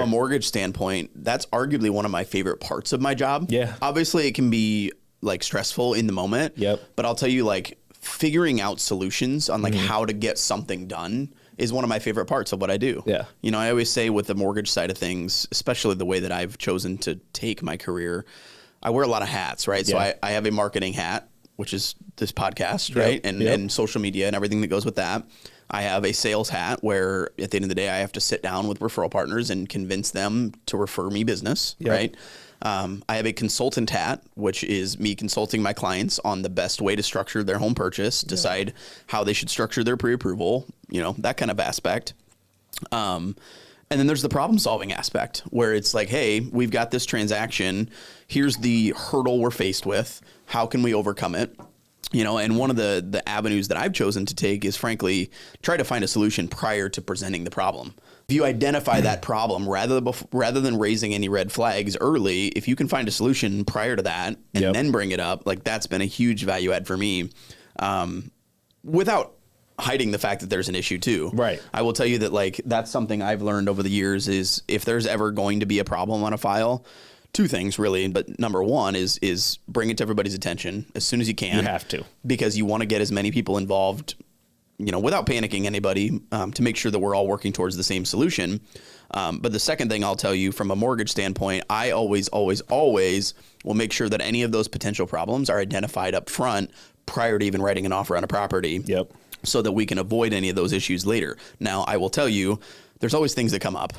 a mortgage standpoint, that's arguably one of my favorite parts of my job. Yeah. Obviously, it can be like stressful in the moment. Yep. But I'll tell you, like, figuring out solutions on like how to get something done is one of my favorite parts of what I do. Yeah. You know, I always say with the mortgage side of things, especially the way that I've chosen to take my career, I wear a lot of hats, right? So I have a marketing hat, which is this podcast, right? And social media and everything that goes with that. I have a sales hat where at the end of the day, I have to sit down with referral partners and convince them to refer me business, right? I have a consultant hat, which is me consulting my clients on the best way to structure their home purchase, decide how they should structure their pre-approval, you know, that kind of aspect. And then there's the problem solving aspect where it's like, hey, we've got this transaction. Here's the hurdle we're faced with. How can we overcome it? You know, and one of the avenues that I've chosen to take is, frankly, try to find a solution prior to presenting the problem. If you identify that problem rather than raising any red flags early, if you can find a solution prior to that and then bring it up, like that's been a huge value add for me, without hiding the fact that there's an issue too. Right. I will tell you that like that's something I've learned over the years is if there's ever going to be a problem on a file, two things really, but number one is bring it to everybody's attention as soon as you can. You have to. Because you want to get as many people involved, you know, without panicking anybody, to make sure that we're all working towards the same solution. But the second thing I'll tell you from a mortgage standpoint, I always will make sure that any of those potential problems are identified up front prior to even writing an offer on a property. Yep. So that we can avoid any of those issues later. Now, I will tell you, there's always things that come up,